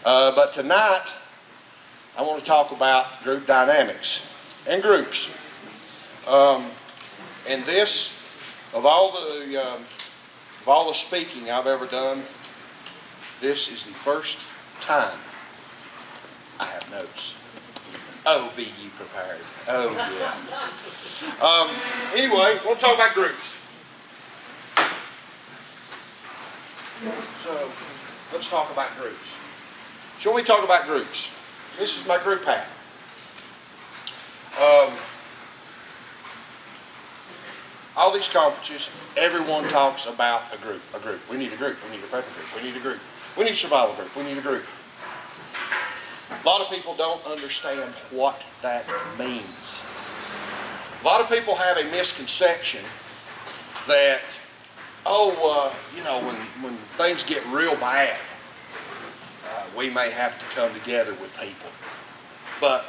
But tonight, I want to talk about group dynamics and groups. And this, of all the speaking I've ever done, this is the first time I have notes. Oh, be ye prepared. Oh, yeah. Anyway, we'll talk about groups. So, let's talk about groups. So when we talk about groups, this is my group hat. All these conferences, everyone talks about a group. A group. We need a group. We need a prep group. We need a group. We need a survival group. We need a group. A lot of people don't understand what that means. A lot of people have a misconception that, when things get real bad, we may have to come together with people. But,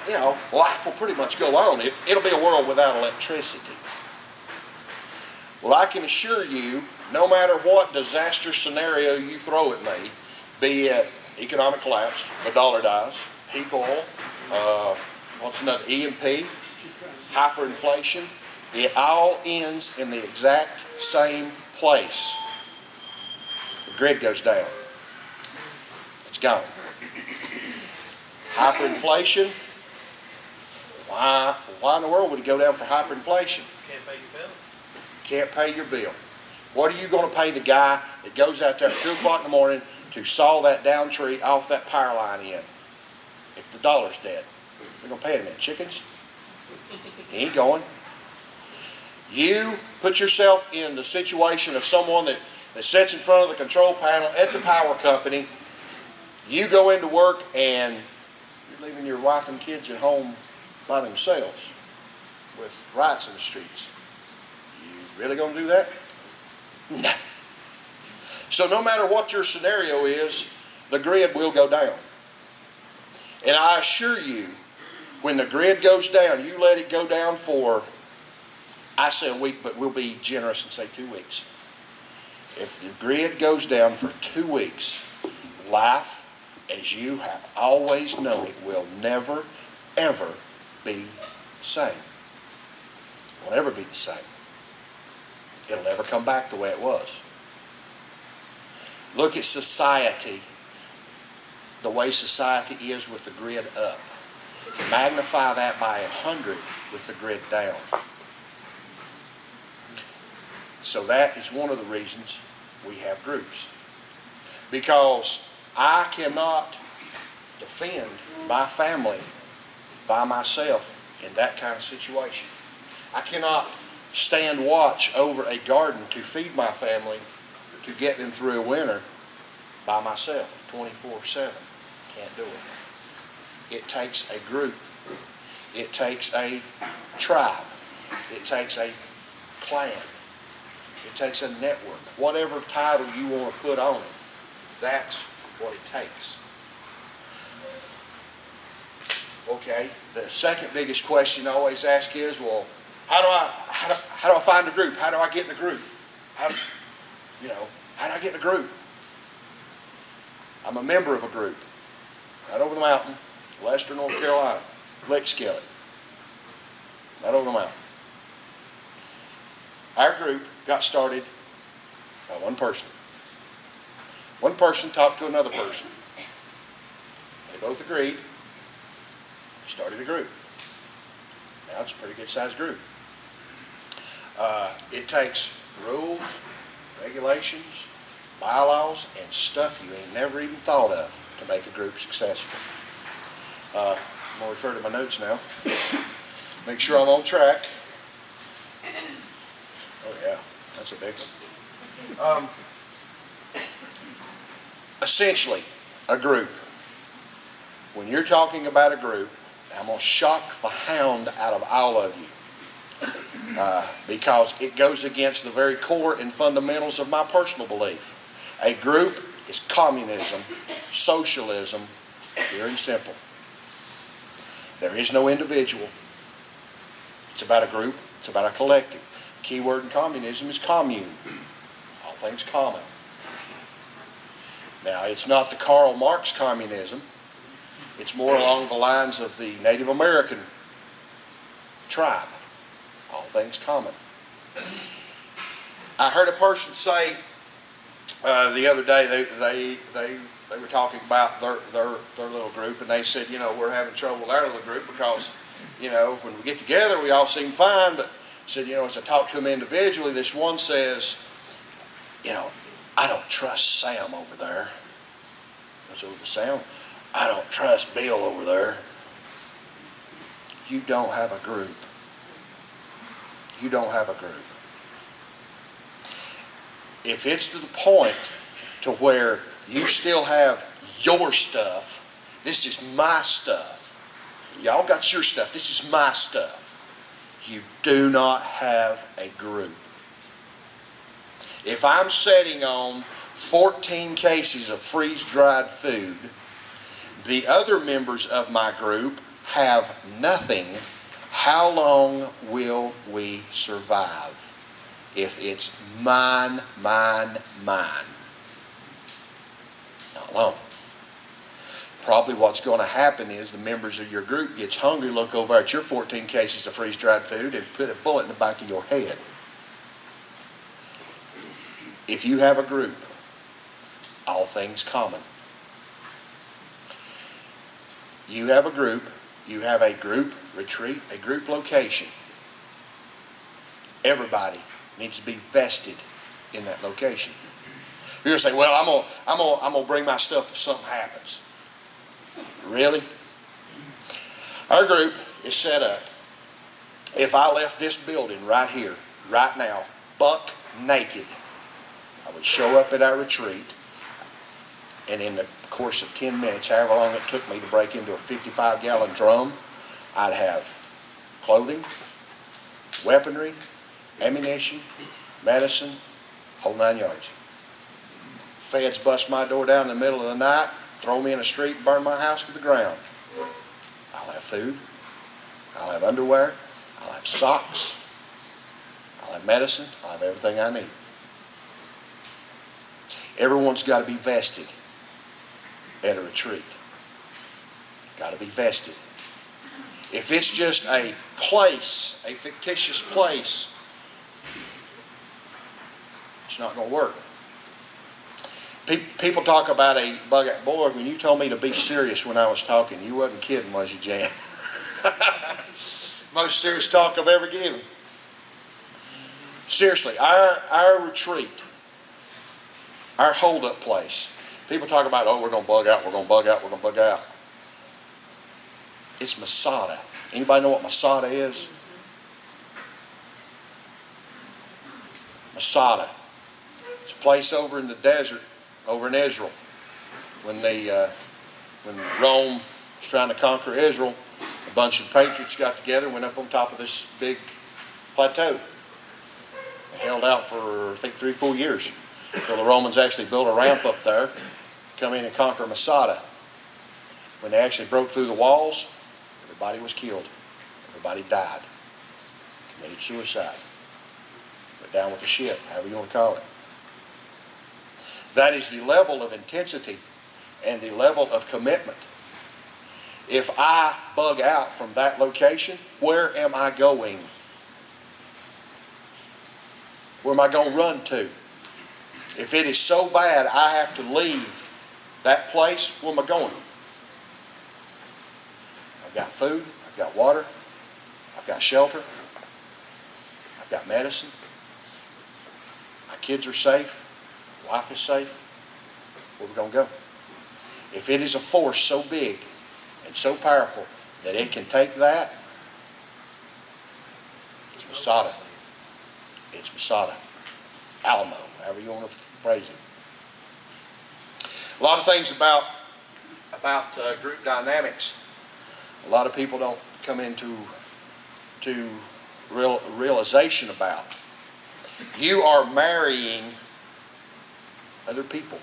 life will pretty much go on. It'll be a world without electricity. Well, I can assure you, no matter what disaster scenario you throw at me, be it economic collapse, the dollar dies, peak oil, EMP, hyperinflation, it all ends in the exact same place. The grid goes down. It's gone. Hyperinflation, why in the world would it go down for hyperinflation? Can't pay your bill. Can't pay your bill. What are you going to pay the guy that goes out there at 2 o'clock in the morning to saw that down tree off that power line in? If the dollar's dead, we're going to pay him in chickens. He ain't going. You put yourself in the situation of someone that sits in front of the control panel at the power company. You go into work and you're leaving your wife and kids at home by themselves with riots in the streets. You really going to do that? No. So no matter what your scenario is, the grid will go down. And I assure you, when the grid goes down, you let it go down for, I say a week, but we'll be generous and say 2 weeks. If the grid goes down for 2 weeks, life as you have always known it will never, ever be the same. It will never be the same. It'll never come back the way it was. Look at society, the way society is with the grid up. Magnify that by 100 with the grid down. So that is one of the reasons we have groups. Because I cannot defend my family by myself in that kind of situation. I cannot stand watch over a garden to feed my family to get them through a winter by myself 24/7. Can't do it. It takes a group. It takes a tribe. It takes a clan. It takes a network. Whatever title you want to put on it, that's what it takes. Okay, the second biggest question I always ask is, well, how do I find a group? How do I get in a group? How do I get in a group? I'm a member of a group right over the mountain, Lester, North Carolina, Lick Skillet, right over the mountain. Our group got started by one person. One person talked to another person. They both agreed. They started a group. Now it's a pretty good sized group. It takes rules, regulations, bylaws, and stuff you ain't never even thought of to make a group successful. I'm going to refer to my notes now. Make sure I'm on track. Oh yeah, that's a big one. Essentially, a group. When you're talking about a group, I'm going to shock the hound out of all of you. Because it goes against the very core and fundamentals of my personal belief. A group is communism, socialism, pure and simple. There is no individual. It's about a group. It's about a collective. Key word in communism is commune. All things common. Now, it's not the Karl Marx communism. It's more along the lines of the Native American tribe. All things common. I heard a person say the other day, they were talking about their little group, and they said, we're having trouble with our little group because, when we get together, we all seem fine, but said, as I talk to them individually, this one says, I don't trust Sam over there. Goes over to Sam. I don't trust Bill over there. You don't have a group. You don't have a group. If it's to the point to where you still have your stuff, this is my stuff. Y'all got your stuff. This is my stuff. You do not have a group. If I'm sitting on 14 cases of freeze-dried food, the other members of my group have nothing, how long will we survive? If it's mine, mine, mine. Not long. Probably what's going to happen is the members of your group gets hungry, look over at your 14 cases of freeze-dried food and put a bullet in the back of your head. If you have a group, all things common. You have a group retreat, a group location. Everybody needs to be vested in that location. You're going to say, well, I'm gonna bring my stuff if something happens. Really? Our group is set up. If I left this building right here, right now, buck naked, I would show up at our retreat, and in the course of 10 minutes, however long it took me to break into a 55-gallon drum, I'd have clothing, weaponry, ammunition, medicine, whole 9 yards. Feds bust my door down in the middle of the night, throw me in the street, burn my house to the ground. I'll have food, I'll have underwear, I'll have socks, I'll have medicine, I'll have everything I need. Everyone's got to be vested at a retreat. Got to be vested. If it's just a place, a fictitious place, it's not going to work. People talk about a bug out. Boy, when you told me to be serious when I was talking, you wasn't kidding, was you, Jan? Most serious talk I've ever given. Seriously, our retreat, our hold-up place. People talk about, we're going to bug out, we're going to bug out, we're going to bug out. It's Masada. Anybody know what Masada is? Masada. It's a place over in the desert, over in Israel. When Rome was trying to conquer Israel, a bunch of patriots got together and went up on top of this big plateau. They held out for, I think, 3-4 years until the Romans actually built a ramp up there to come in and conquer Masada. When they actually broke through the walls, everybody was killed. Everybody died. Committed suicide. Went down with the ship, however you want to call it. That is the level of intensity and the level of commitment. If I bug out from that location, where am I going? Where am I going to run to? If it is so bad I have to leave that place, where am I going? I've got food, I've got water, I've got shelter, I've got medicine, my kids are safe, my wife is safe. Where are we going to go? If it is a force so big and so powerful that it can take that, it's Masada. It's Masada. Alamo, however you want to phrase it. A lot of things about group dynamics, a lot of people don't come into realization about. You are marrying other people.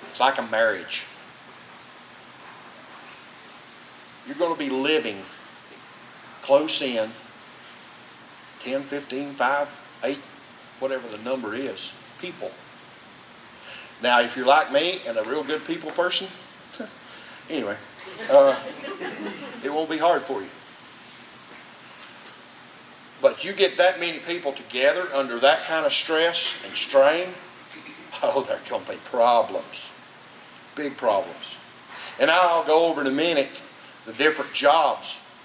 It's like a marriage. You're going to be living close in 10, 15, 5, 8, whatever the number is, people. Now, if you're like me and a real good people person, anyway, it won't be hard for you. But you get that many people together under that kind of stress and strain, oh, there are going to be problems, big problems. And I'll go over in a minute the different jobs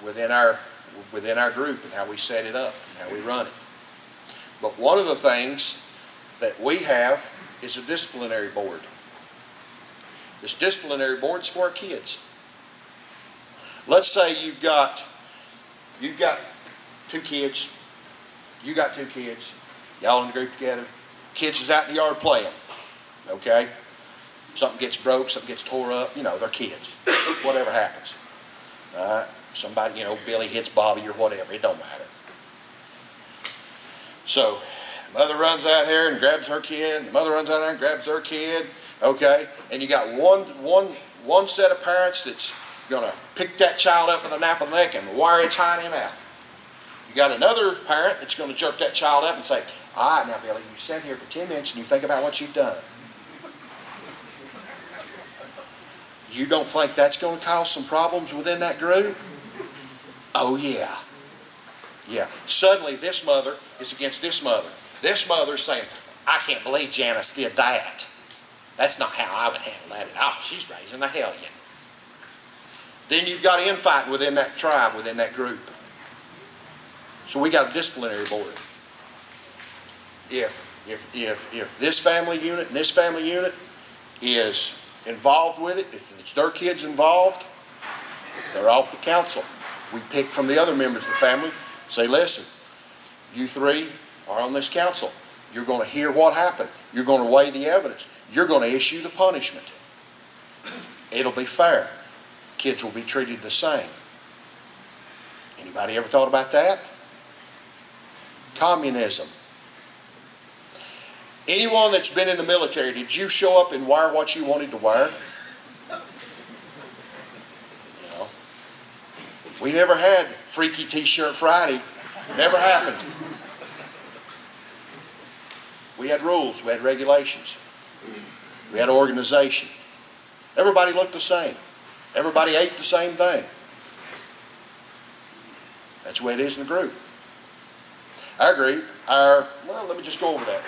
within our group and how we set it up and how we run it. But one of the things that we have is a disciplinary board. This disciplinary board's for our kids. Let's say you've got 2 kids, you got 2 kids, y'all in the group together. Kids is out in the yard playing, okay? Something gets broke, something gets tore up, they're kids. Whatever happens. All right? Somebody, Billy hits Bobby or whatever, it don't matter. So, mother runs out here and grabs her kid, and the mother runs out there and grabs her kid, okay? And you got one set of parents that's gonna pick that child up in the nape of the neck and wire its hind end out. You got another parent that's gonna jerk that child up and say, all right, now Billy, you sit here for 10 minutes and you think about what you've done. You don't think that's gonna cause some problems within that group? Oh yeah. Yeah. Suddenly this mother is against this mother. This mother's saying, I can't believe Janice did that. That's not how I would handle that at all. She's raising a hellion. Then you've got infighting within that tribe, within that group. So we got a disciplinary board. If this family unit and this family unit is involved with it, if it's their kids involved, they're off the council. We pick from the other members of the family, say, listen, you 3 are on this council. You're going to hear what happened. You're going to weigh the evidence. You're going to issue the punishment. It'll be fair. Kids will be treated the same. Anybody ever thought about that? Communism. Anyone that's been in the military, did you show up and wire what you wanted to wire? We never had Freaky T-shirt Friday. Never happened. We had rules. We had regulations. We had organization. Everybody looked the same. Everybody ate the same thing. That's the way it is in the group. Our group, let me just go over that.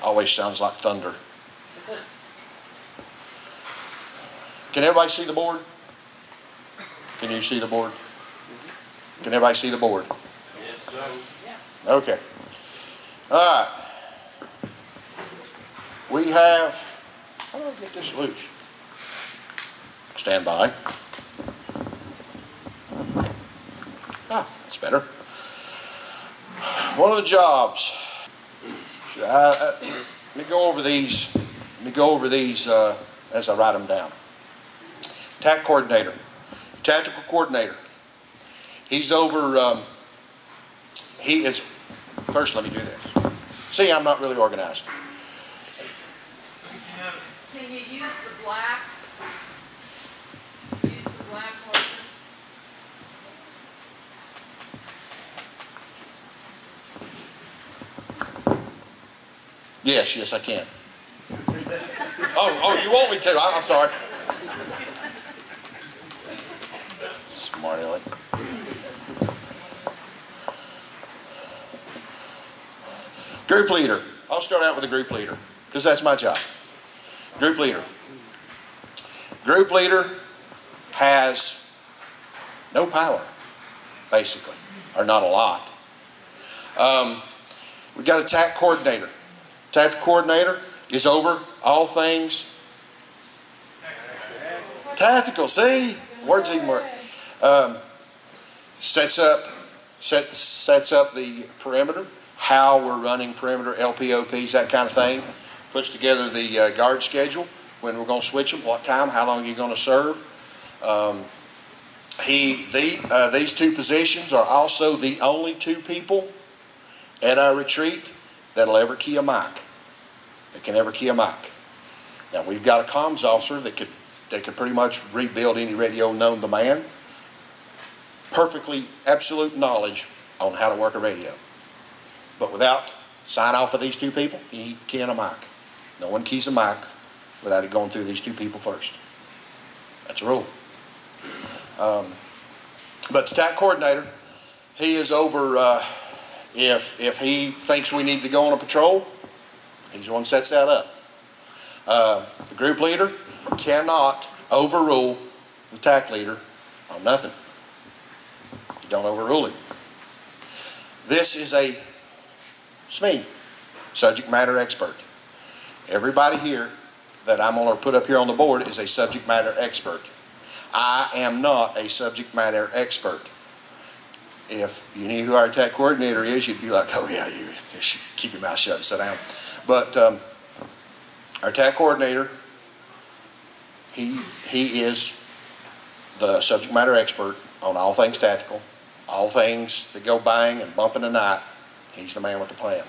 Always sounds like thunder. Can everybody see the board? Can you see the board? Can everybody see the board? Yes, sir. Okay. All right. We have, how do I get this loose? Stand by. That's better. One of the jobs. Let me go over these. As I write them down. TAC coordinator, tactical coordinator. He's over. He is. First, let me do this. See, I'm not really organized. Can you use the black? Use the black marker. Yes, I can. Oh, you want me to? I'm sorry. Smart aleck. Group leader. I'll start out with the group leader because that's my job. Group leader. Group leader has no power, basically, or not a lot. We got a TAC coordinator. Tactical coordinator is over all things tactical. See, words even work. Sets up the perimeter, how we're running perimeter, LPOPs, that kind of thing. Puts together the guard schedule, when we're going to switch them, what time, how long are you going to serve. These 2 positions are also the only 2 people at our retreat that'll ever key a mic. That can ever key a mic. Now we've got a comms officer that could pretty much rebuild any radio known to man perfectly absolute knowledge on how to work a radio. But without sign off of these two people, he can't a mic. No one keys a mic without it going through these two people first. That's a rule. But the TAC coordinator, he is over, if he thinks we need to go on a patrol, he's the one that sets that up. The group leader cannot overrule the TAC leader on nothing. You don't overrule him. This is a SME, subject matter expert. Everybody here that I'm going to put up here on the board is a subject matter expert. I am not a subject matter expert. If you knew who our TAC coordinator is, you'd be like, oh yeah, you should keep your mouth shut and sit down. But our TAC coordinator, he is the subject matter expert on all things tactical, all things that go bang and bump in the night. He's the man with the plan.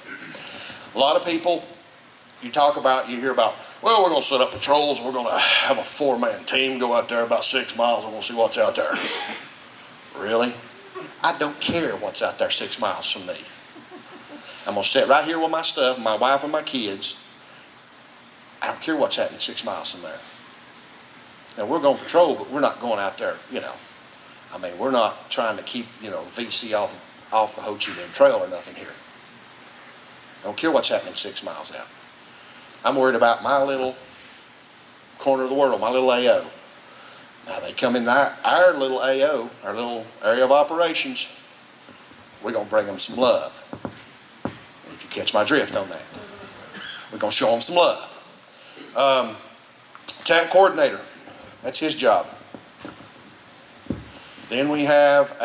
A lot of people, you hear about, well, we're going to set up patrols, we're going to have a 4-man team go out there about 6 miles and we'll see what's out there. Really? I don't care what's out there 6 miles from me. I'm going to sit right here with my stuff, my wife and my kids. I don't care what's happening 6 miles from there. Now, we're going to patrol, but we're not going out there, we're not trying to keep, VC off the Ho Chi Minh Trail or nothing here. I don't care what's happening 6 miles out. I'm worried about my little corner of the world, my little AO. Now they come in our little AO, our little area of operations, we're going to bring them some love. If you catch my drift on that. We're going to show them some love. TAC coordinator, that's his job. Then we have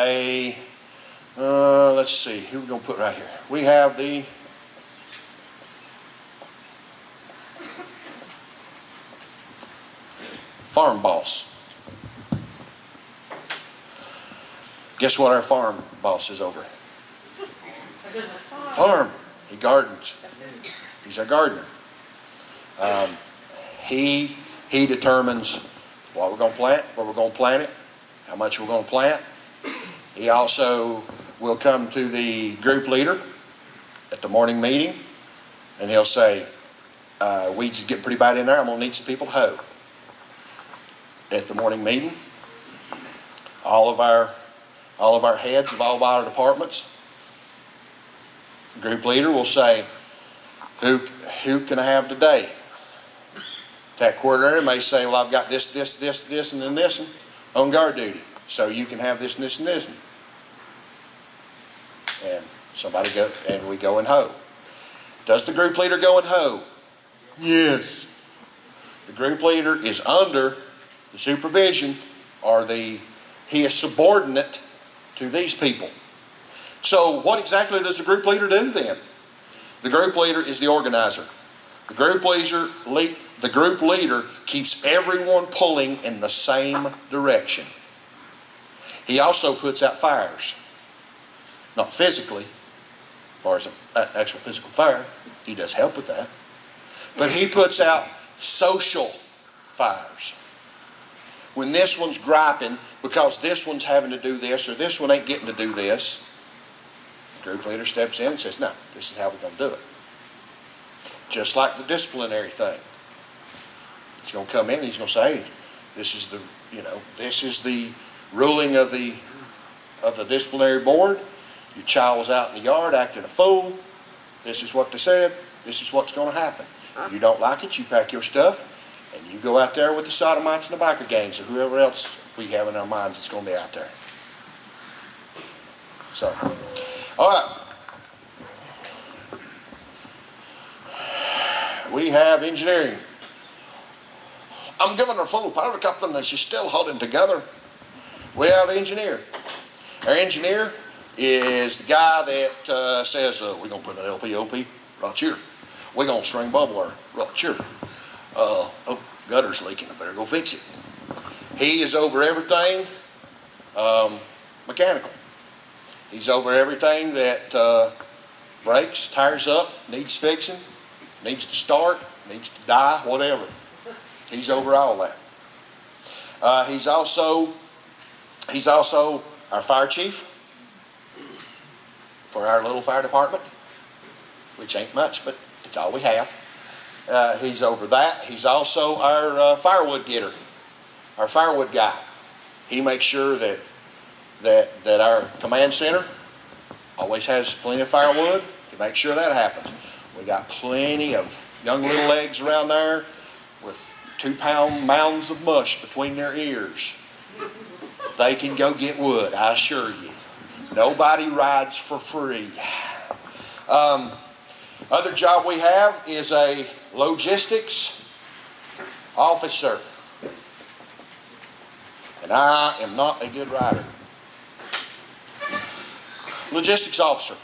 let's see, who are we going to put right here? We have the farm boss. Guess what our farm boss is over? Farm. He gardens. He's our gardener. He determines what we're going to plant, where we're going to plant it, how much we're going to plant. He also will come to the group leader at the morning meeting and he'll say, weeds is getting pretty bad in there, I'm going to need some people to hoe. At the morning meeting, all of our heads of all of our departments, group leader will say, who can I have today? TAC coordinator may say, well, I've got this, and then this one on guard duty. So you can have this and this and this one. And we go and hoe. Does the group leader go and hoe? Yes. The group leader is under the supervision he is subordinate to these people. So what exactly does the group leader do then? The group leader is the organizer. The group leader keeps everyone pulling in the same direction. He also puts out fires. Not physically, as far as an actual physical fire. He does help with that. But he puts out social fires. When this one's griping because this one's having to do this or this one ain't getting to do this, the group leader steps in and says, no, this is how we're going to do it. Just like the disciplinary thing. He's going to come in, he's going to say, hey, this is the ruling of the disciplinary board. Your child was out in the yard acting a fool. This is what they said. This is what's going to happen. You don't like it, you pack your stuff, and you go out there with the sodomites and the biker gangs or whoever else we have in our minds that's going to be out there. So, all right. We have engineering. I'm giving her full powder coupling and she's still holding together. We have engineer. Our engineer is the guy that says, we're going to put an LPOP right here. We're going to string bubble wire right here. Gutter's leaking, I better go fix it. He is over everything mechanical. He's over everything that breaks, tires up, needs fixing, needs to start, needs to die, whatever. He's over all that. He's also our fire chief for our little fire department, which ain't much, but it's all we have. He's over that. He's also our firewood getter, our firewood guy. He makes sure that our command center always has plenty of firewood. He makes sure that happens. We got plenty of young little legs around there with 2-pound mounds of mush between their ears. They can go get wood, I assure you. Nobody rides for free. Other job we have is a logistics officer. And I am not a good rider. Logistics officer.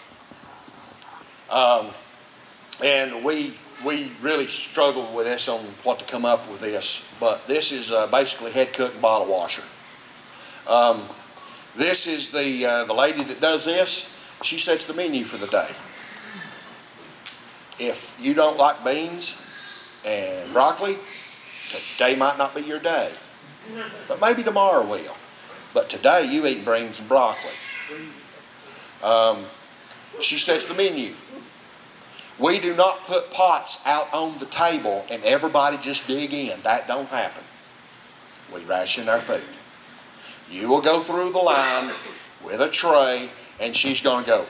And we really struggled with this on what to come up with this, but this is basically head cook and bottle washer. This is the lady that does this. She sets the menu for the day. If you don't like beans and broccoli, today might not be your day, but maybe tomorrow will. But today you eat beans and broccoli. She sets the menu. We do not put pots out on the table and everybody just dig in. That don't happen. We ration our food. You will go through the line with a tray and she's going to go,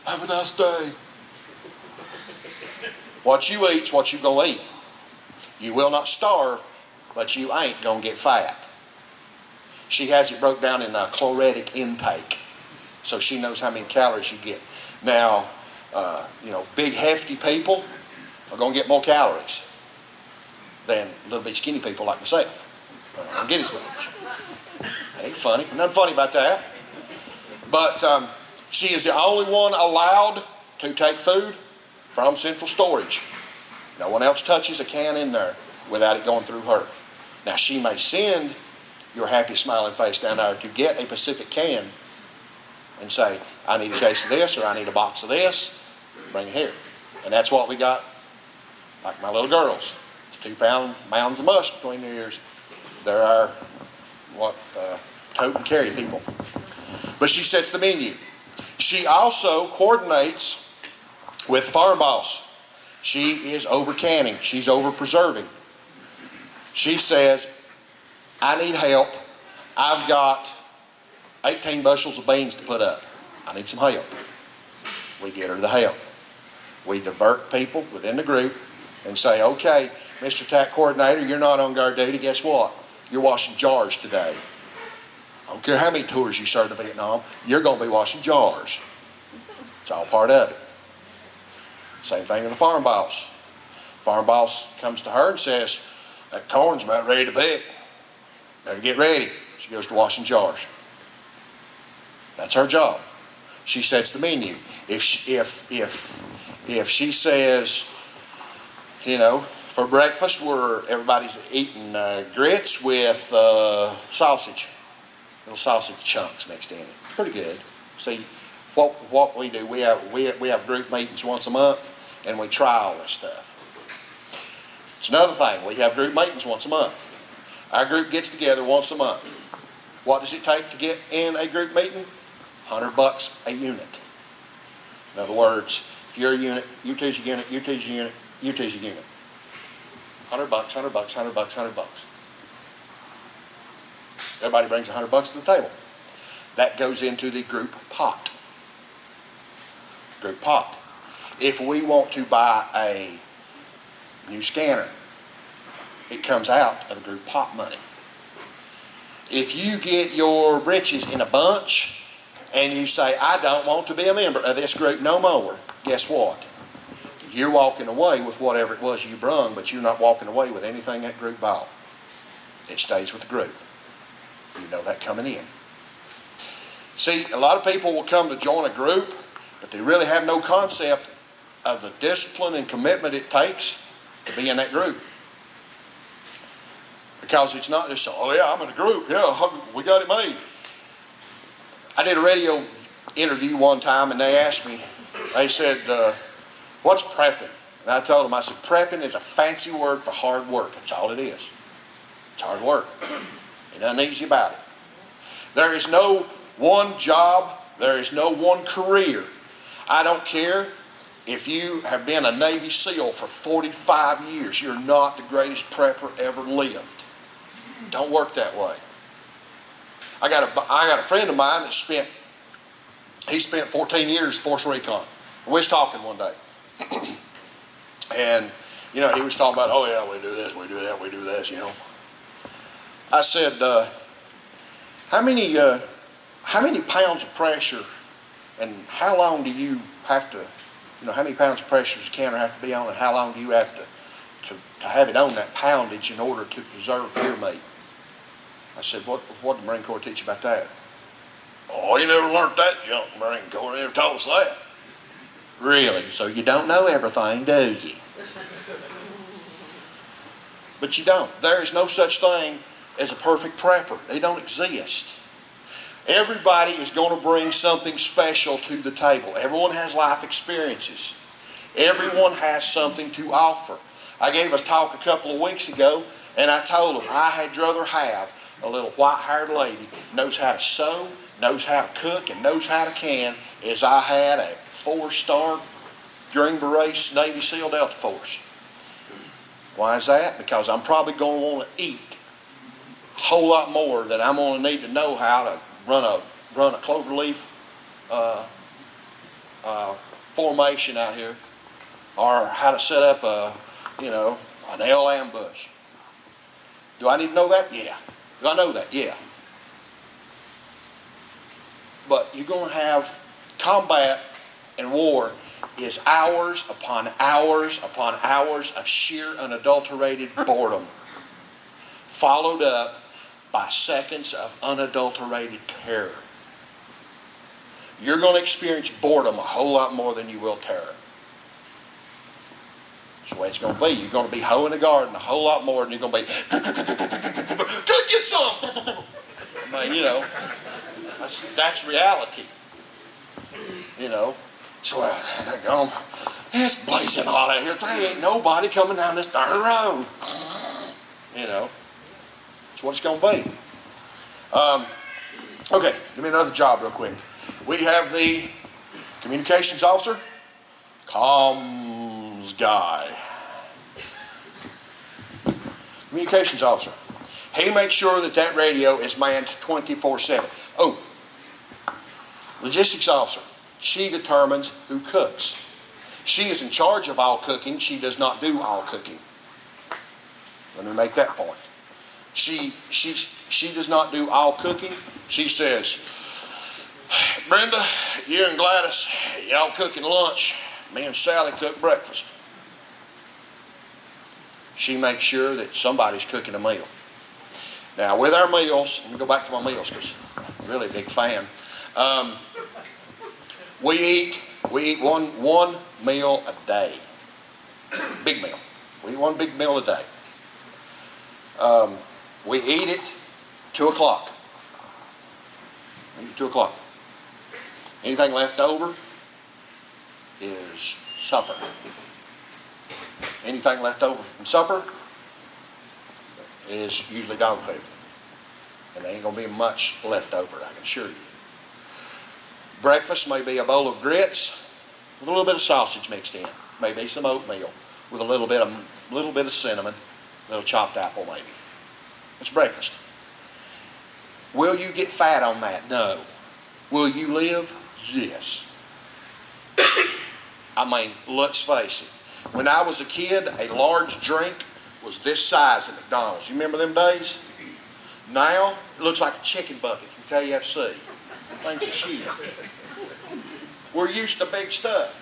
have a nice day. What you eat's what you're going to eat. You will not starve, but you ain't going to get fat. She has it broke down in a caloric intake, so she knows how many calories you get. Now, big hefty people are going to get more calories than little bit skinny people like myself. I don't get as much. That ain't funny. Nothing funny about that. But she is the only one allowed to take food from central storage. No one else touches a can in there without it going through her. Now, she may send your happy smiling face down there to get a Pacific can and say, I need a case of this or I need a box of this, bring it here. And that's what we got, like my little girls. It's 2-pound mounds of mush between their ears. They're our, tote and carry people. But she sets the menu. She also coordinates with Farm Boss. She is over canning. She's over preserving. She says, I need help. I've got 18 bushels of beans to put up. I need some help. We get her the help. We divert people within the group and say, okay, Mr. TAC coordinator, you're not on guard duty. Guess what? You're washing jars today. I don't care how many tours you serve to Vietnam, you're going to be washing jars. It's all part of it. Same thing with the farm boss. Farm boss comes to her and says, that corn's about ready to pick. Better get ready. She goes to washing jars. That's her job. She sets the menu. If she says, for breakfast everybody's eating grits with sausage, little sausage chunks mixed in it. It's pretty good. See, what we do, we have group meetings once a month, and we try all this stuff. It's another thing. We have group meetings once a month. Our group gets together once a month. What does it take to get in a group meeting? $100 a unit. In other words, if you're a unit, you two's a unit, you two's a unit, you two's a unit. $100, $100, $100, $100. Everybody brings $100 to the table. That goes into the group pot. Group pot. If we want to buy a new scanner, it comes out of the group pot money. If you get your britches in a bunch and you say, I don't want to be a member of this group no more, guess what? You're walking away with whatever it was you brung, but you're not walking away with anything that group bought. It stays with the group. You know that coming in. See, a lot of people will come to join a group, but they really have no concept of the discipline and commitment it takes to be in that group. Because it's not just, oh yeah, I'm in a group, yeah, we got it made. I did a radio interview one time and they asked me, they said, what's prepping? And I told them, I said, prepping is a fancy word for hard work. That's all it is. It's hard work. Ain't nothing easy about it. There is no one job. There is no one career. I don't care if you have been a Navy SEAL for 45 years. You're not the greatest prepper ever lived. Don't work that way. I got a friend of mine that spent 14 years Force Recon. We was talking one day. And, you know, he was talking about, oh yeah, we do this, we do that, we do this, you know. I said, how many pounds of pressure and how long do you have to, you know, how many pounds of pressure does the counter have to be on and how long do you have to have it on that poundage in order to preserve your meat? I said, what did the Marine Corps teach you about that? Oh, you never learned that junk, Marine Corps. They never taught us that. Really? So you don't know everything, do you? But you don't. There is no such thing as a perfect prepper. They don't exist. Everybody is going to bring something special to the table. Everyone has life experiences. Everyone has something to offer. I gave a talk a couple of weeks ago, and I told them I had rather have a little white-haired lady knows how to sew, knows how to cook, and knows how to can, as I had a 4-star Green Beret Navy SEAL Delta Force. Why is that? Because I'm probably going to want to eat a whole lot more than I'm going to need to know how to run a cloverleaf formation out here, or how to set up an L ambush. Do I need to know that? Yeah. Do I know that? Yeah. But you're going to have combat and war is hours upon hours upon hours of sheer unadulterated boredom, followed up by seconds of unadulterated terror. You're going to experience boredom a whole lot more than you will terror. That's the way it's going to be. You're going to be hoeing the garden a whole lot more than you're going to be, can I get some? I mean, you know, that's reality. You know, so they're going, it's blazing hot out here. There ain't nobody coming down this darn road. You know, that's what it's going to be. Okay, give me another job real quick. We have the communications officer, comms guy. Communications officer. He makes sure that that radio is manned 24/7. Oh, logistics officer. She determines who cooks. She is in charge of all cooking. She does not do all cooking. Let me make that point. She does not do all cooking. She says, Brenda, you and Gladys, y'all cooking lunch. Me and Sally cook breakfast. She makes sure that somebody's cooking a meal. Now, with our meals, let me go back to my meals because I'm really a big fan. We eat one meal a day. Big meal. We eat one big meal a day. We eat it 2 o'clock. We eat 2 o'clock. Anything left over is supper. Anything left over from supper is usually dog food. And there ain't going to be much left over, I can assure you. Breakfast may be a bowl of grits with a little bit of sausage mixed in. Maybe some oatmeal with a little bit of cinnamon, a little chopped apple maybe. It's breakfast. Will you get fat on that? No. Will you live? Yes. I mean, let's face it. When I was a kid, a large drink was this size at McDonald's. You remember them days? Now, it looks like a chicken bucket from KFC. Things are huge. We're used to big stuff.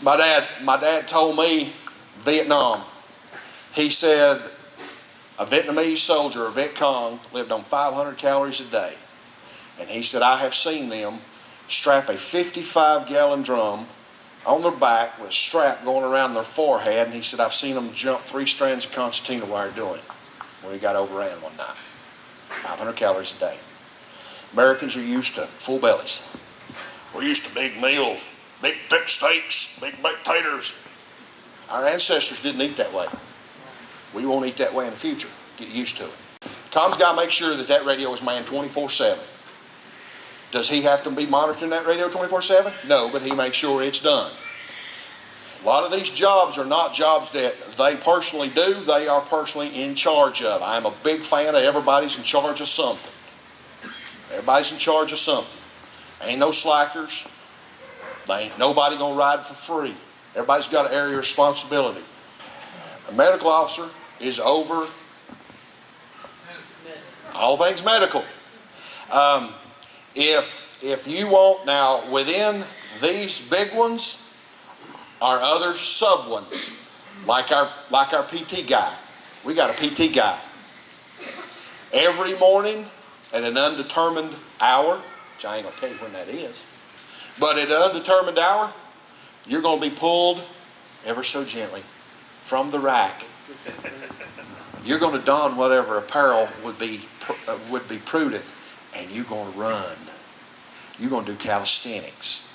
My dad told me, Vietnam, he said a Vietnamese soldier, a Viet Cong, lived on 500 calories a day. And he said, I have seen them strap a 55-gallon drum on their back with a strap going around their forehead. And he said, I've seen them jump 3 strands of concertina while they're doing it when we got overran one night. 500 calories a day. Americans are used to full bellies. We're used to big meals, big thick steaks, big baked taters. Our ancestors didn't eat that way. We won't eat that way in the future. Get used to it. Com's got to make sure that that radio is manned 24/7. Does he have to be monitoring that radio 24/7? No, but he makes sure it's done. A lot of these jobs are not jobs that they personally do, they are personally in charge of. I'm a big fan of everybody's in charge of something. Everybody's in charge of something. Ain't no slackers. They ain't nobody gonna ride for free. Everybody's got an area of responsibility. A medical officer is over all things medical. If you want, now within these big ones are other sub ones, like our PT guy. We got a PT guy. Every morning at an undetermined hour, which I ain't gonna tell you when that is, but at an undetermined hour, you're gonna be pulled ever so gently from the rack. You're gonna don whatever apparel would be prudent, and you're gonna run. You're gonna do calisthenics.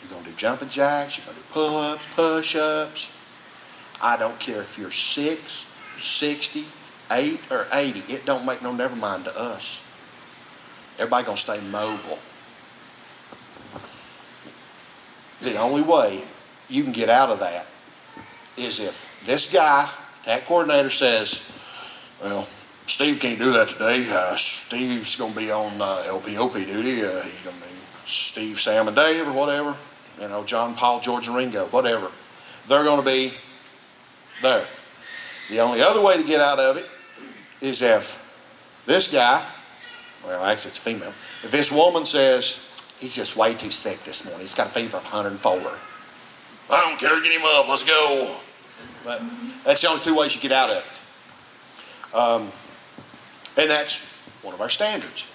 You're gonna do jumping jacks, you're gonna do pull-ups, push-ups. I don't care if you're 6, 60, 8, or 80. It don't make no never mind to us. Everybody gonna stay mobile. The only way you can get out of that is if this guy, that coordinator says, well, Steve can't do that today. Steve's going to be on LPOP duty. He's going to be Steve, Sam, and Dave or whatever. You know, John, Paul, George, and Ringo, whatever. They're going to be there. The only other way to get out of it is if this guy, well, actually it's female, if this woman says, he's just way too sick this morning. He's got a fever of 104. I don't care, get him up, let's go. But that's the only two ways you get out of it. And that's one of our standards.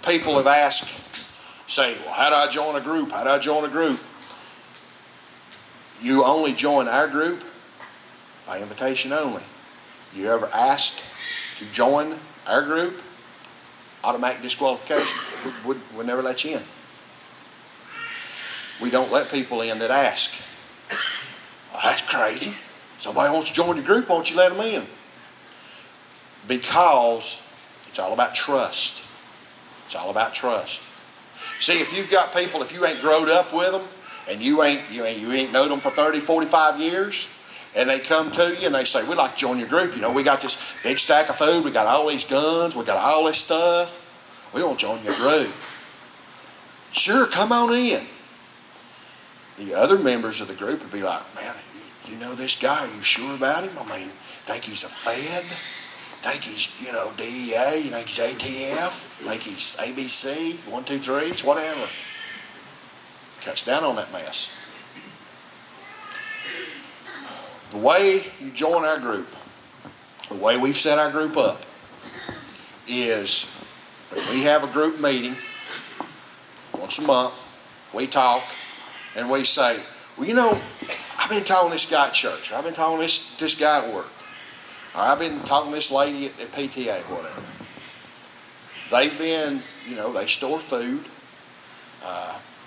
People have asked, say, well, how do I join a group? How do I join a group? You only join our group by invitation only. You ever asked to join our group? Automatic disqualification. We'll never let you in. We don't let people in that ask. Well, that's crazy. Somebody wants to join the group, why don't you let them in? Because it's all about trust. It's all about trust. See, if you've got people, if you ain't growed up with them, and you ain't known them for 30, 45 years, and they come to you and they say, we'd like to join your group. You know, we got this big stack of food, we got all these guns, we got all this stuff. We want to join your group. Sure, come on in. The other members of the group would be like, man, you know this guy, are you sure about him? I mean, think he's a Fed? Think he's, DEA? You think he's ATF? Think he's ABC? 1, 2, 3s? Whatever. Cuts down on that mess. The way you join our group, the way we've set our group up, is when we have a group meeting once a month, we talk, and we say, well, I've been talking to this guy at church, or I've been talking to this guy at work, or I've been talking to this lady at PTA, whatever. They've been, they store food.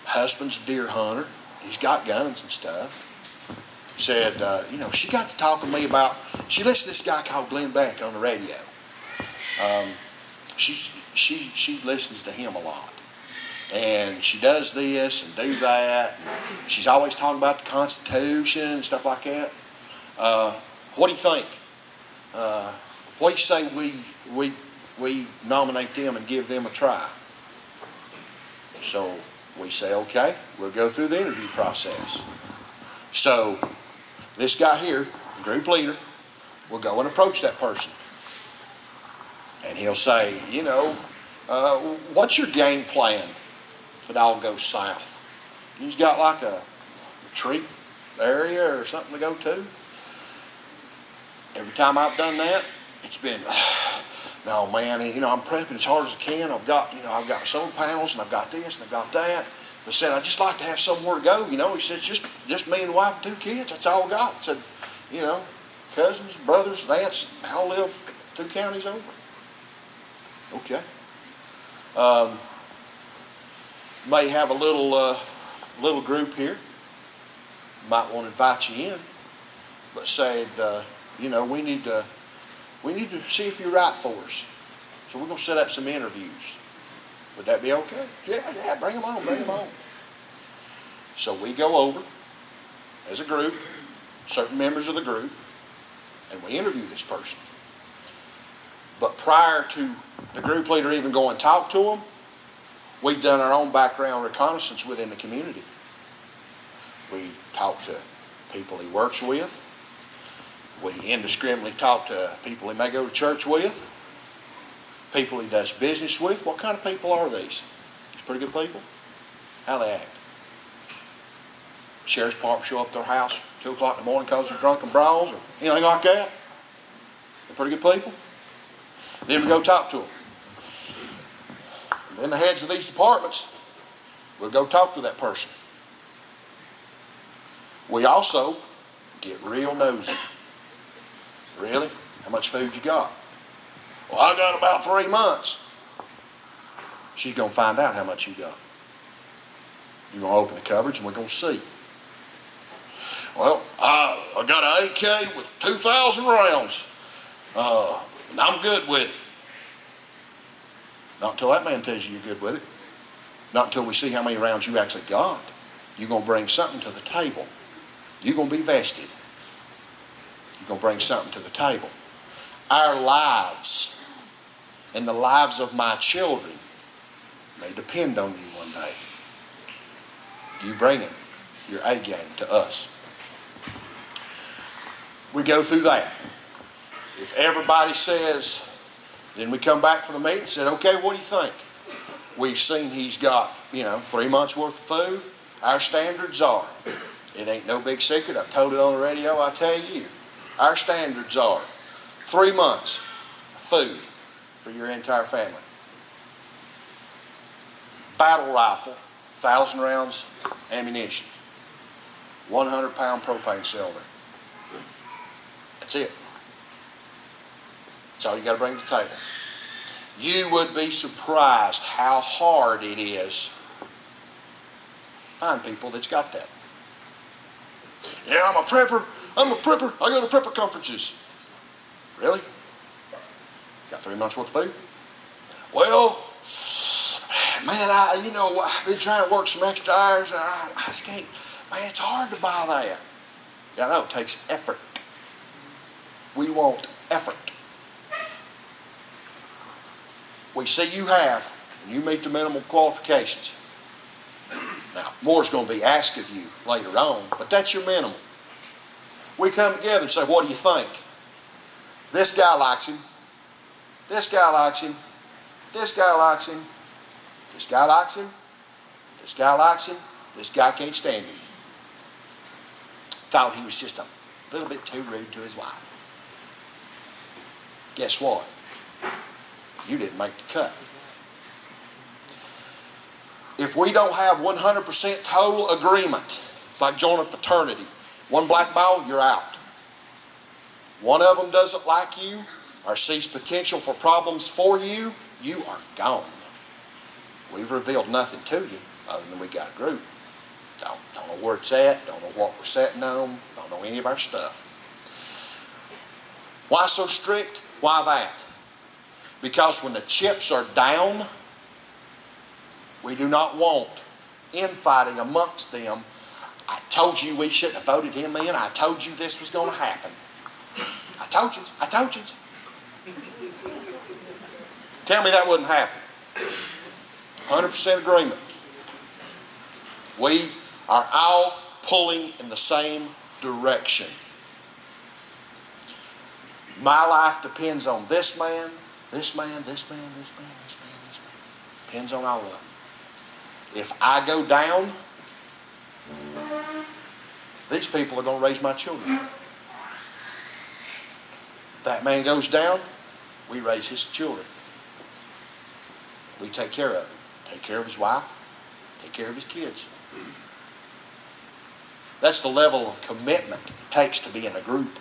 Husband's a deer hunter. He's got guns and stuff. Said, she got to talking to me about, she listened to this guy called Glenn Beck on the radio. She listens to him a lot. And she does this and do that. And she's always talking about the Constitution and stuff like that. What do you think? What do you say we nominate them and give them a try? So we say, okay, we'll go through the interview process. So this guy here, group leader, will go and approach that person. And he'll say, what's your game plan if it all goes south? You've got like a retreat area or something to go to? Every time I've done that, it's been, no man, I'm prepping as hard as I can. I've got solar panels and I've got this and I've got that. I said, I'd just like to have somewhere to go. He said, just me and the wife and 2 kids. That's all I got. I said, cousins, brothers, aunts, all live 2 counties over. Okay. May have a little group here. Might want to invite you in. But said, you know, we need to see if you're right for us. So we're going to set up some interviews. Would that be okay? Yeah, bring them on. So we go over as a group, certain members of the group, and we interview this person. But prior to the group leader even going and talk to them, we've done our own background reconnaissance within the community. We talk to people he works with. We indiscriminately talk to people he may go to church with, people he does business with. What kind of people are these? These pretty good people? How they act? Sheriff's department show up at their house 2 o'clock in the morning because they're drunken brawls or anything like that? They're pretty good people? Then we go talk to them. And then the heads of these departments, we'll go talk to that person. We also get real nosy. Really? How much food you got? Well, I got about 3 months. She's going to find out how much you got. You're going to open the cupboards and we're going to see. Well, I got an AK with 2,000 rounds. And I'm good with it. Not until that man tells you you're good with it. Not until we see how many rounds you actually got. You're going to bring something to the table. You're going to be vested. You're going to bring something to the table. Our lives and the lives of my children may depend on you one day. You bringing your A game to us. We go through that. If everybody says, then we come back for the meeting and said, okay, what do you think? We've seen he's got, 3 months worth of food. Our standards are, it ain't no big secret. I've told it on the radio, I tell you. Our standards are 3 months of food for your entire family. Battle rifle, 1,000 rounds ammunition. 100-pound propane cylinder. That's it. That's all you got to bring to the table. You would be surprised how hard it is to find people that's got that. Yeah, I'm a prepper. I go to prepper conferences. Really? Got 3 months worth of food? Well, man, I've been trying to work some extra hours. I just can't. Man, it's hard to buy that. Yeah, I know, it takes effort. We want effort. We see you have, and you meet the minimum qualifications. Now, more's going to be asked of you later on, but that's your minimum. We come together and say, what do you think? This guy likes him. This guy likes him. This guy likes him. This guy likes him. This guy likes him. This guy can't stand him. Thought he was just a little bit too rude to his wife. Guess what? You didn't make the cut. If we don't have 100% total agreement, it's like joining a fraternity. One black ball, you're out. One of them doesn't like you or sees potential for problems for you, you are gone. We've revealed nothing to you other than we got a group. Don't know where it's at, don't know what we're sitting on, don't know any of our stuff. Why so strict? Why that? Because when the chips are down, we do not want infighting amongst them. I told you we shouldn't have voted him in. I told you this was going to happen. I told you. Tell me that wouldn't happen. 100% agreement. We are all pulling in the same direction. My life depends on this man, this man, this man, this man, this man, this man. Depends on all of them. If I go down, these people are going to raise my children. If that man goes down, we raise his children. We take care of him. Take care of his wife. Take care of his kids. That's the level of commitment it takes to be in a group.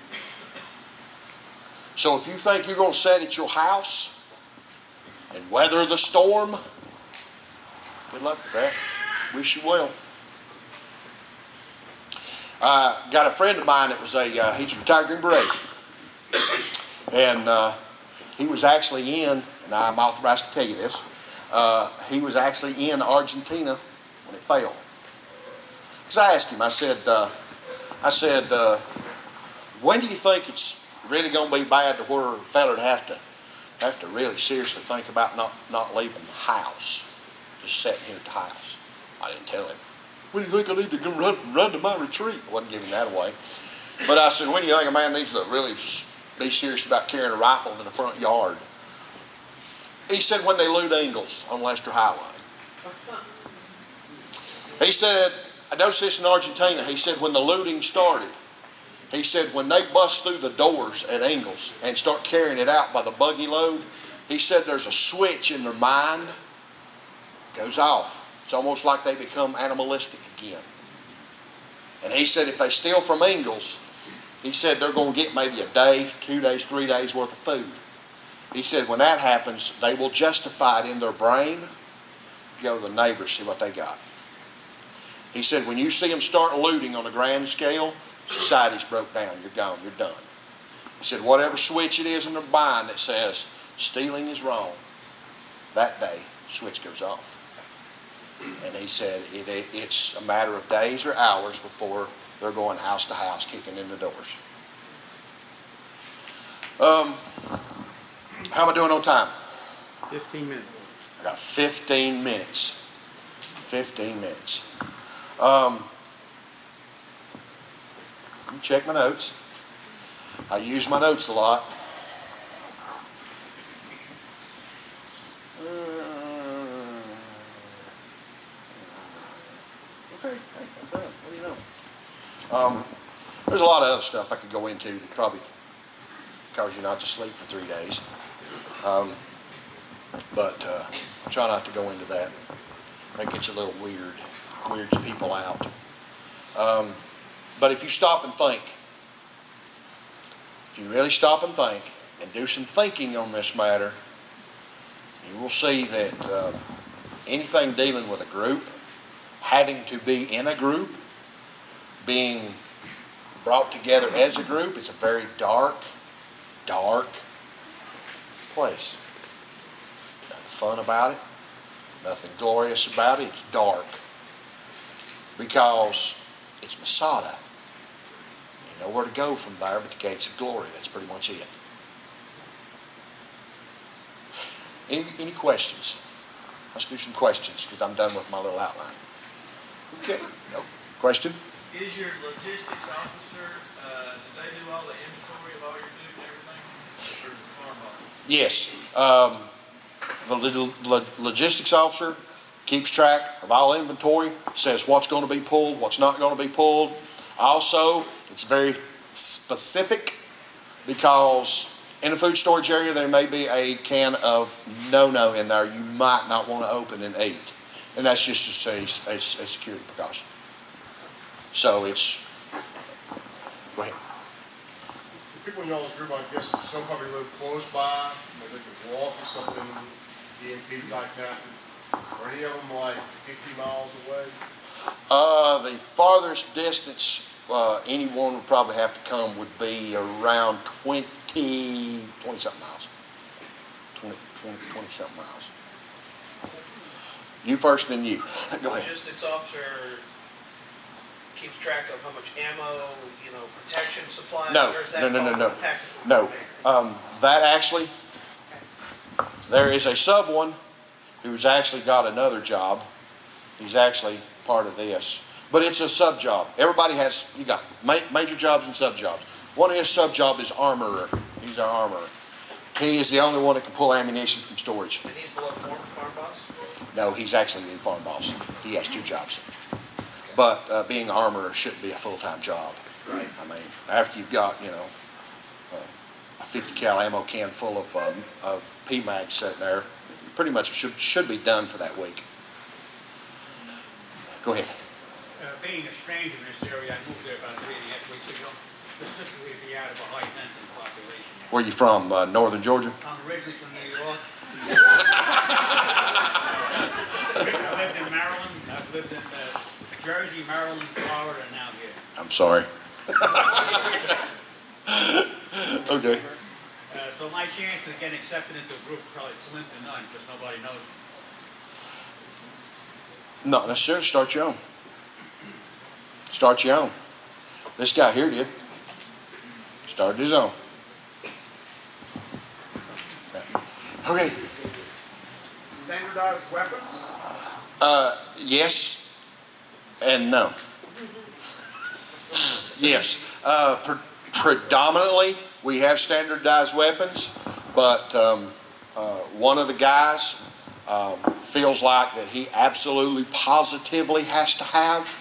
So if you think you're going to sit at your house and weather the storm, good luck with that. Wish you well. Got a friend of mine that was he's a retired Green Beret. And he was actually in, and I'm authorized to tell you this, he was actually in Argentina when it failed. Because I asked him, I said, when do you think it's really going to be bad to where a fella would have to really seriously think about not leaving the house, just sitting here at the house? I didn't tell him. When do you think I need to go run to my retreat? I wasn't giving that away. But I said, when do you think a man needs to really be serious about carrying a rifle into the front yard? He said, when they loot Ingalls on Lester Highway. He said, I noticed this in Argentina. He said, when the looting started, he said, when they bust through the doors at Ingalls and start carrying it out by the buggy load, he said there's a switch in their mind, goes off. It's almost like they become animalistic again. And he said if they steal from Ingalls, he said they're going to get maybe a day, 2 days, 3 days worth of food. He said when that happens, they will justify it in their brain, go to the neighbors, see what they got. He said when you see them start looting on a grand scale, society's broke down, you're gone, you're done. He said whatever switch it is in their mind that says stealing is wrong, that day, switch goes off. And he said it's a matter of days or hours before they're going house to house, kicking in the doors. How am I doing on time? 15 minutes. I got 15 minutes. 15 minutes. Let me check my notes. I use my notes a lot. Okay, hey, I'm done. What do you know? There's a lot of other stuff I could go into that probably cause you not to sleep for 3 days. But I'll try not to go into that. That gets a little weird. Weirds people out. But if you stop and think, if you really stop and think and do some thinking on this matter, you will see that anything dealing with a group, having to be in a group, being brought together as a group, is a very dark place. Nothing fun about it, nothing glorious about it, it's dark. Because it's Masada. You know where to go from there but the gates of glory. That's pretty much it. Any questions? Let's do some questions because I'm done with my little outline. Okay. No question? Is your logistics officer, do they do all the inventory of all your food and everything? Or is the farm office? Yes. The logistics officer keeps track of all inventory, says what's going to be pulled, what's not going to be pulled. Also, it's very specific because in a food storage area there may be a can of no-no in there you might not want to open and eat. And that's just a security precaution. So it's, go ahead. The people in y'all's group, I guess, some probably live close by, maybe they could walk or something, DMP type that. Are any of them like 50 miles away? The farthest distance anyone would probably have to come would be around 20-something miles. 20-something miles. You first, then you. Go ahead. Logistics officer keeps track of how much ammo, protection supplies? No, or is that no. all tactical? No, that actually, there is a sub one who's actually got another job. He's actually part of this, but it's a sub job. Everybody has, you got major jobs and sub jobs. One of his sub job is armorer. He's our armorer. He is the only one that can pull ammunition from storage. And he's below farm boss? No, he's actually the farm boss. He has 2 jobs. But being an armorer shouldn't be a full-time job. Right. I mean, after you've got, a 50 cal ammo can full of PMags sitting there, you pretty much should be done for that week. Go ahead. Being a stranger in this area, I moved there about 3.5 weeks ago, specifically to be out of a high-density population. Where you from? Northern Georgia? I'm originally from New York. I lived in Maryland. I've lived in Jersey, Maryland, Florida, and now here. I'm sorry. Okay. So my chance of getting accepted into a group is probably slim to none, because nobody knows me. Not necessarily. Start your own. Start your own. This guy here did. Started his own. Okay. Standardized weapons? Yes and no. Yes. Predominantly, we have standardized weapons, but one of the guys feels like that he absolutely positively has to have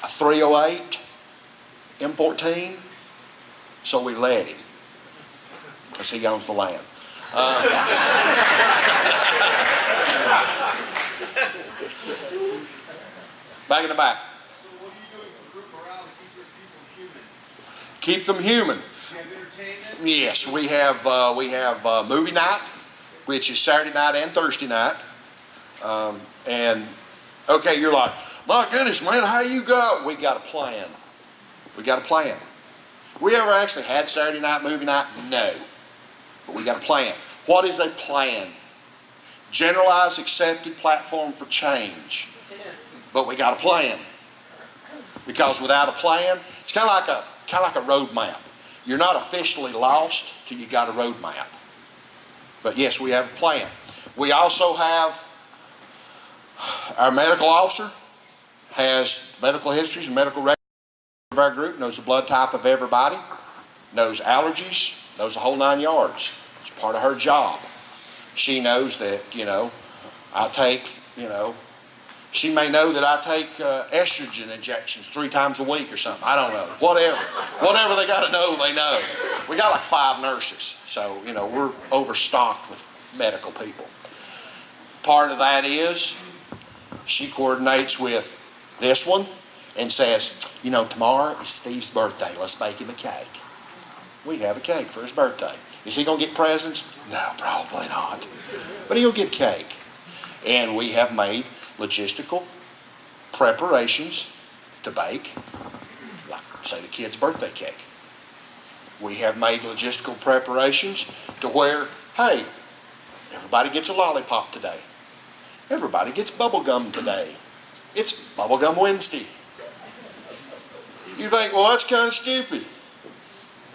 a 308 M14, so we let him, because he owns the land. Back in the back. So what are you doing for group morale to keep your people human? Keep them human. Do you have entertainment? Yes, we have movie night, which is Saturday night and Thursday night. And okay, you're like, my goodness, man, how you go? We got a plan. We got a plan. We ever actually had Saturday night movie night? No, but we got a plan. What is a plan? Generalized accepted platform for change. But we got a plan. Because without a plan, it's kind of like a road map. You're not officially lost till you got a road map. But yes, we have a plan. We also have our medical officer has medical histories and medical records of our group, knows the blood type of everybody, knows allergies, knows the whole 9 yards. It's part of her job. She knows that, I take, she may know that I take estrogen injections 3 times a week or something. I don't know. Whatever they got to know, they know. We got like 5 nurses, so, we're overstocked with medical people. Part of that is she coordinates with this one and says, tomorrow is Steve's birthday. Let's make him a cake. We have a cake for his birthday. Is he going to get presents? No, probably not. But he'll get cake. And we have made logistical preparations to bake, like, say, the kid's birthday cake. We have made logistical preparations to where, hey, everybody gets a lollipop today. Everybody gets bubble gum today. It's Bubblegum Wednesday. You think, well, that's kind of stupid.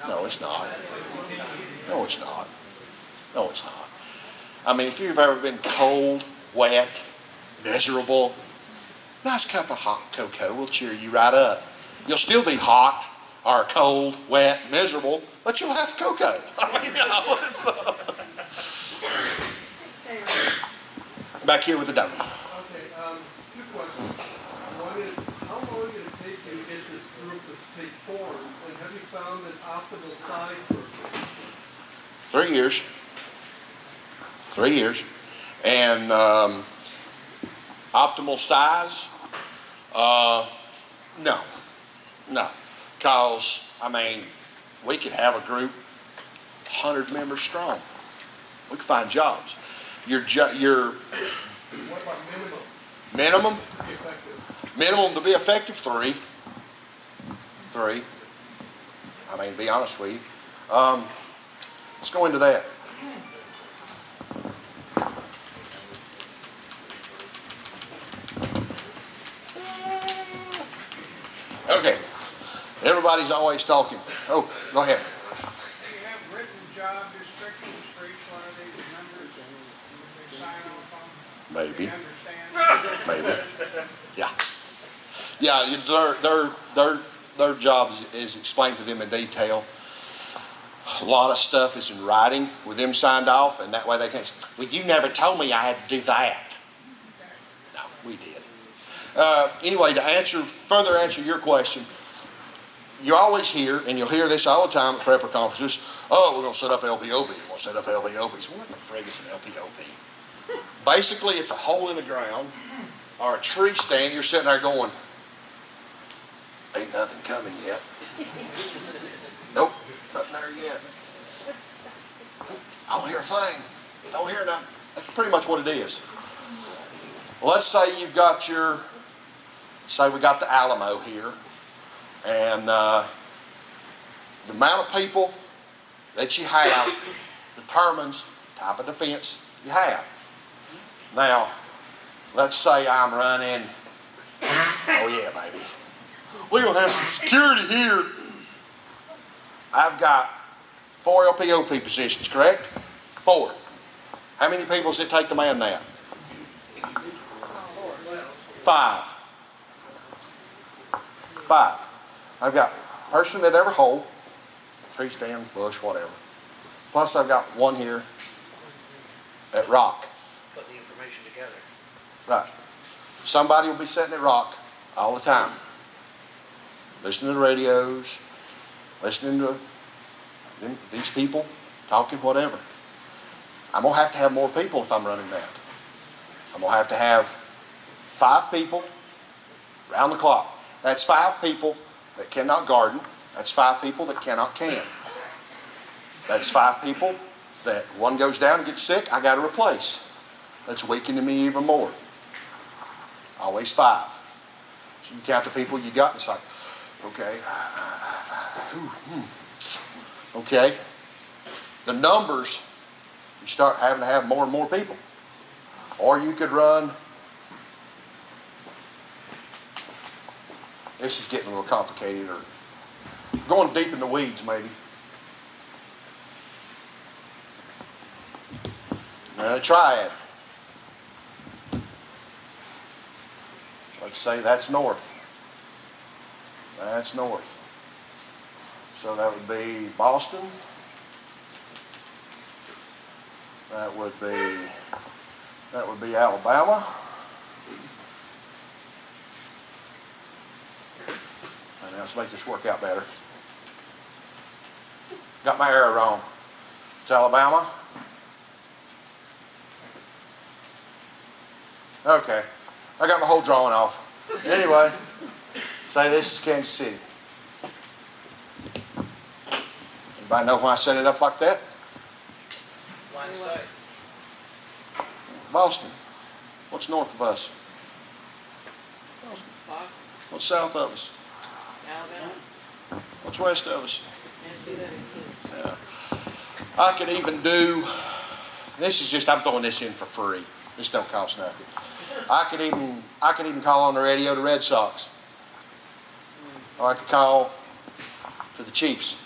No, it's not. No, it's not. No, it's not. I mean, if you've ever been cold, wet, miserable, nice cup of hot cocoa will cheer you right up. You'll still be hot or cold, wet, miserable, but you'll have cocoa. I mean, it's back here with the donut. Okay, 2 questions. One is, how long did it take you to get this group to take form, and have you found an optimal size for it? 3 years. 3 years. And optimal size? No. Because, we could have a group 100 members strong. We could find jobs. Your What about minimum minimum to be effective? Minimum to be effective, 3. 3. To be honest with you. Let's go into that. Okay. Everybody's always talking. Oh, go ahead. Do you have written job descriptions for each one of these members and they sign off on? Maybe. You understand? Maybe. Yeah. Yeah, their job is explained to them in detail. A lot of stuff is in writing with them signed off, and that way they can't say, well, you never told me I had to do that. No, we did. Anyway, to further answer your question, you always hear, and you'll hear this all the time at prepper conferences, oh, we're going to set up LPOB. We're going to set up LPOBs. Well, what the frig is an LPOB? Basically, it's a hole in the ground or a tree stand. You're sitting there going, ain't nothing coming yet. Nope, nothing there yet. I don't hear a thing. Don't hear nothing. That's pretty much what it is. Well, let's say you've got say we got the Alamo here, and the amount of people that you have determines the type of defense you have. Now, let's say I'm running, oh yeah, baby. We're gonna have some security here. I've got 4 LPOP positions, correct? 4. How many people does it take to man that? 5. 5. I've got person at every hole, tree stand, bush, whatever. Plus I've got one here at rock. Put the information together. Right. Somebody will be sitting at rock all the time, listening to radios, listening to these people talking, whatever. I'm going to have more people if I'm running that. I'm going to have 5 people round the clock. That's 5 people that cannot garden. That's 5 people that cannot can. That's 5 people that one goes down and gets sick, I got to replace. That's weakening me even more. Always 5. So you count the people you got, and it's like, okay, 5. Okay. The numbers, you start having to have more and more people. Or you could run, this is getting a little complicated, or going deep in the weeds maybe. Now a triad. Let's say that's north. That's north. So that would be Boston. That would be Alabama. And now let's make this work out better. Got my arrow wrong. It's Alabama. Okay. I got my whole drawing off. Anyway, say this is Kansas City. Anybody know why I set it up like that? Line of sight. Boston. What's north of us? Boston. Boston, What's south of us? Alabama, What's west of us? and Yeah. I could even do, this is just, I'm throwing this in for free. This don't cost nothing. I could even call on the radio to Red Sox. Or I could call to the Chiefs.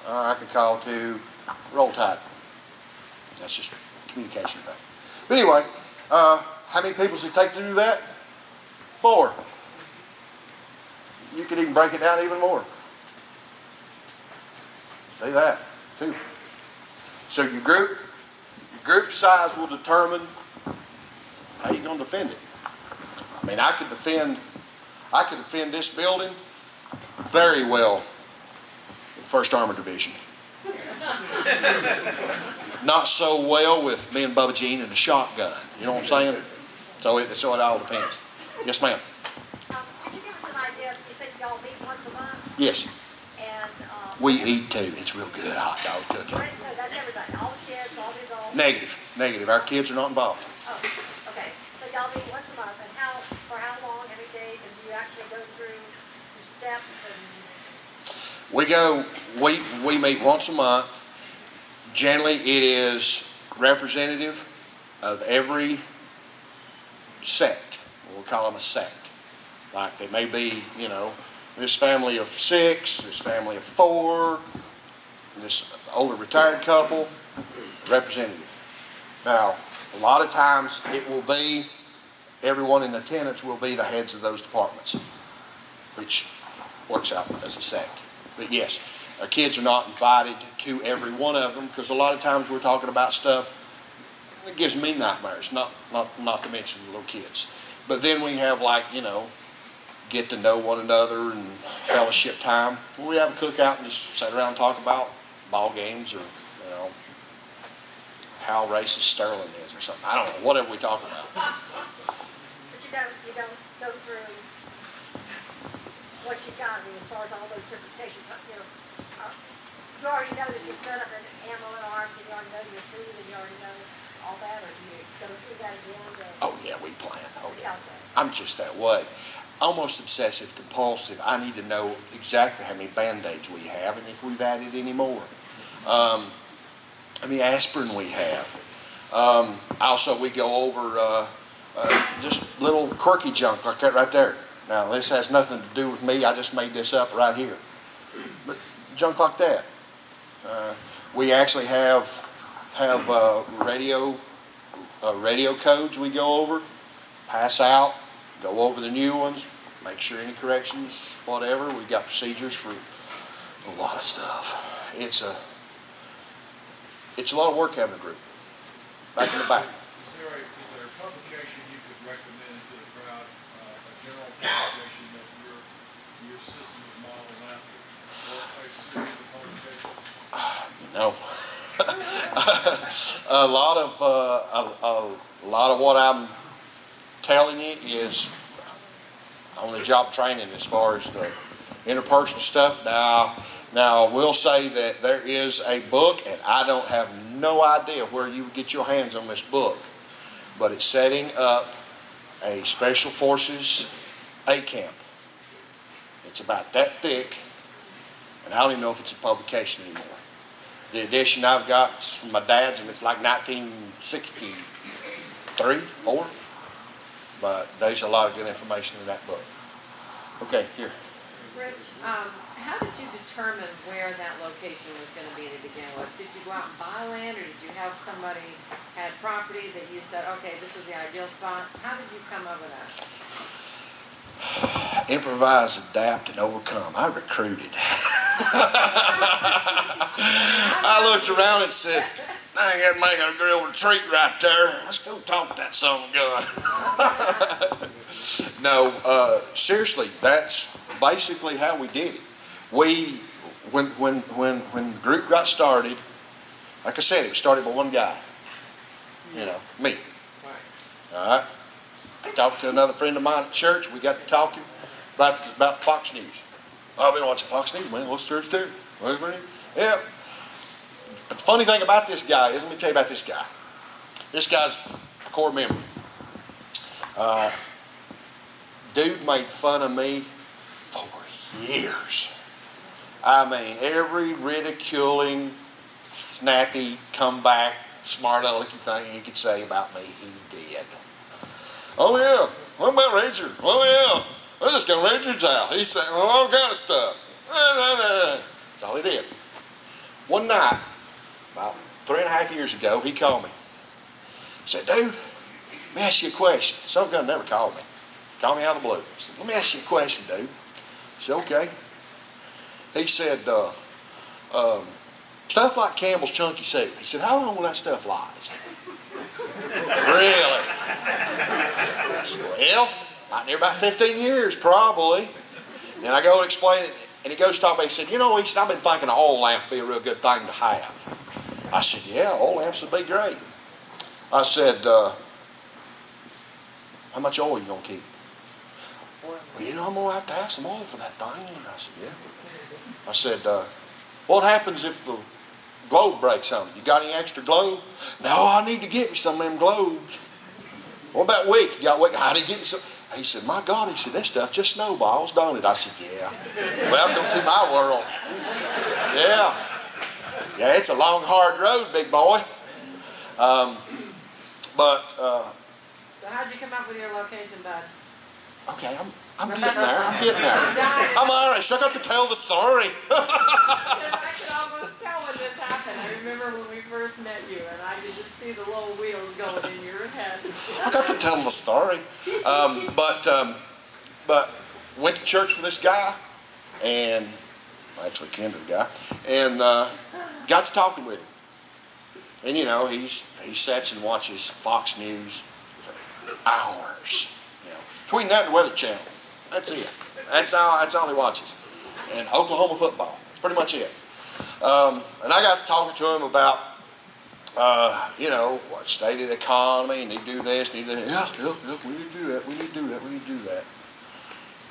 Or I could call to Roll Tide. That's just a communication thing. But anyway, how many people does it take to do that? 4. You could even break it down even more. Say that, 2. So your group size will determine how you're going to defend it. I mean, I could defend this building very well with 1st Armored Division. Not so well with me and Bubba Jean and a shotgun. You know what I'm saying? So it all depends. Yes, ma'am. Could you give us an idea, you said y'all meet once a month, Yes. and, We eat too. It's real good hot dog cooking. right, so that's everybody, all the kids, all the adults? Negative. Our kids are not involved. Oh, okay, so y'all meet once a month, and for how long, every day, and do you actually go through your steps and? We meet once a month. Generally, it is representative of every sect. We'll call them a sect. Like they may be, this family of 6, this family of 4, this older retired couple, representative. Now, a lot of times it will be, everyone in attendance will be the heads of those departments, which works out as a sect. But yes, our kids are not invited to every one of them because a lot of times we're talking about stuff that gives me nightmares, not to mention the little kids. But then we have get to know one another and fellowship time. We have a cookout and just sit around and talk about ball games or, how racist Sterling is or something. I don't know, whatever we talk about. But you don't go through what you've got, I mean, as far as all those different stations, you already know that you set up an ammo and arms, and you already know your food, and you already know all that, or do you go through that again? Oh yeah, we plan. Oh yeah. Okay. I'm just that way. almost obsessive compulsive. I need to know exactly how many Band-Aids we have and if we've added any more. How many aspirin we have. Also, we go over just little quirky junk like that right there. Now, this has nothing to do with me. I just made this up right here. But junk like that. We actually have radio codes we go over, pass out, go over the new ones, make sure any corrections, whatever. We've got procedures for a lot of stuff. It's a lot of work having a group. Back in the back. Is there a publication you could recommend to the crowd, a general publication that your system is modeled after, or a series of publications? No. a lot of what I'm telling you is on the job training as far as the interpersonal stuff. Now, we'll say that there is a book, and I don't have no idea where you would get your hands on this book, but it's setting up a Special Forces A camp. It's about that thick, and I don't even know if it's a publication anymore. The edition I've got is from my dad's, and it's like 1963, 4. But there's a lot of good information in that book. Okay, here. Rich, how did you determine where that location was gonna be to begin with? Did you go out and buy land, or did you have somebody had property that you said, okay, this is the ideal spot? How did you come up with that? Improvise, adapt, and overcome. I recruited. I looked around and said, I ain't got to make a real retreat right there. Let's go talk to that son of a gun. No, seriously, that's basically how we did it. When the group got started, like I said, it started by one guy. You know, me. All right. I talked to another friend of mine at church. We got to talking about Fox News. Oh, I've been watching Fox News, man. What's church do? Yeah. But the funny thing about this guy is, let me tell you about this guy. This guy's a core member. Dude made fun of me for years. I mean, every ridiculing, snappy, comeback, smart alecky thing he could say about me, he did. Oh yeah, what about Ranger? Oh yeah, I just got Ranger's out. He's saying all kind of stuff. That's all he did. One night, about 3.5 years ago, he called me. He said, dude, let me ask you a question. Some gun never called me. Called me out of the blue. He said, let me ask you a question, dude. I said, okay. He said, stuff like Campbell's Chunky Soup. He said, how long will that stuff last? Really? I said, well, might near about 15 years, probably. Then I go to explain it, and he goes to talk about it. He said, you know, he said, I've been thinking an oil lamp would be a real good thing to have. I said, yeah, oil lamps would be great. I said, how much oil are you going to keep? Well, you know, I'm going to have some oil for that thing. And I said, yeah. I said, what happens if the globe breaks on it? You got any extra globe? No, I need to get me some of them globes. What about wick? You got wick? I need to get me some. He said, my God, he said, that stuff just snowballs, don't it? I said, yeah. Welcome to my world. Yeah. Yeah, it's a long, hard road, big boy. So how'd you come up with your location, bud? Okay, I'm getting there. I'm Irish. I got to tell the story. Because I could almost tell when this happened. I remember when we first met you, and I could just see the little wheels going in your head. I got to tell them the story. But went to church with this guy, and actually kin to the guy, and got to talking with him. And you know, he sits and watches Fox News for hours. You know, between that and the Weather Channel, that's it. That's all he watches. And Oklahoma football. That's pretty much it. And I got to talking to him about, you know, what state of the economy, need to do this, need to do that. Yeah, we need to do that, we need to do that, we need to do that.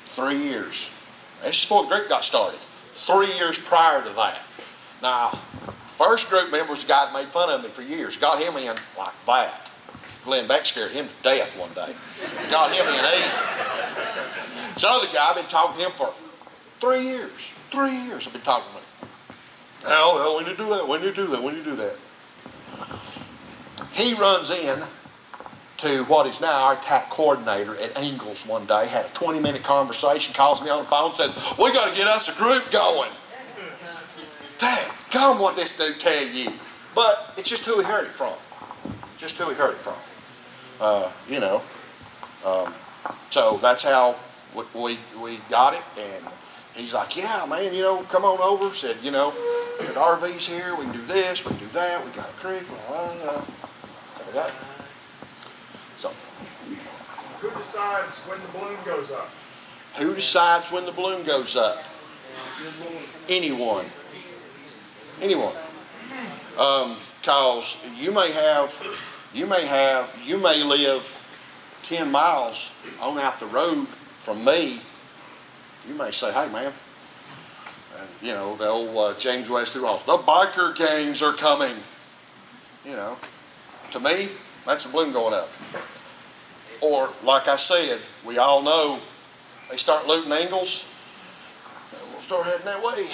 3 years. This is before the group got started. 3 years prior to that. Now, first group member was a guy that made fun of me for years. Got him in like that. Glenn Beck scared him to death one day. Got him in easy. This other guy, I've been talking to him for 3 years. 3 years I've been talking with him. Well, when you do that, when you do that, when you do that. He runs in to what is now our TAC coordinator at Ingles one day, had a 20-minute conversation, calls me on the phone, says, we got to get us a group going. Dad, come what this dude tell you. But it's just who he heard it from. Just who he heard it from. So that's how we got it. And he's like, yeah, man, come on over. Said, we got RVs here. We can do this. We can do that. We got a creek. Blah, blah, blah. So we got it. So Who decides when the balloon goes up? who decides when the balloon goes up? Anyone. Anyone. Cause you may live 10 miles on out the road from me. You may say, hey man, and, the old James Wesley Ross, the biker gangs are coming. To me, that's the balloon going up. Or, like I said, we all know they start looting Ingles, and we'll start heading that way.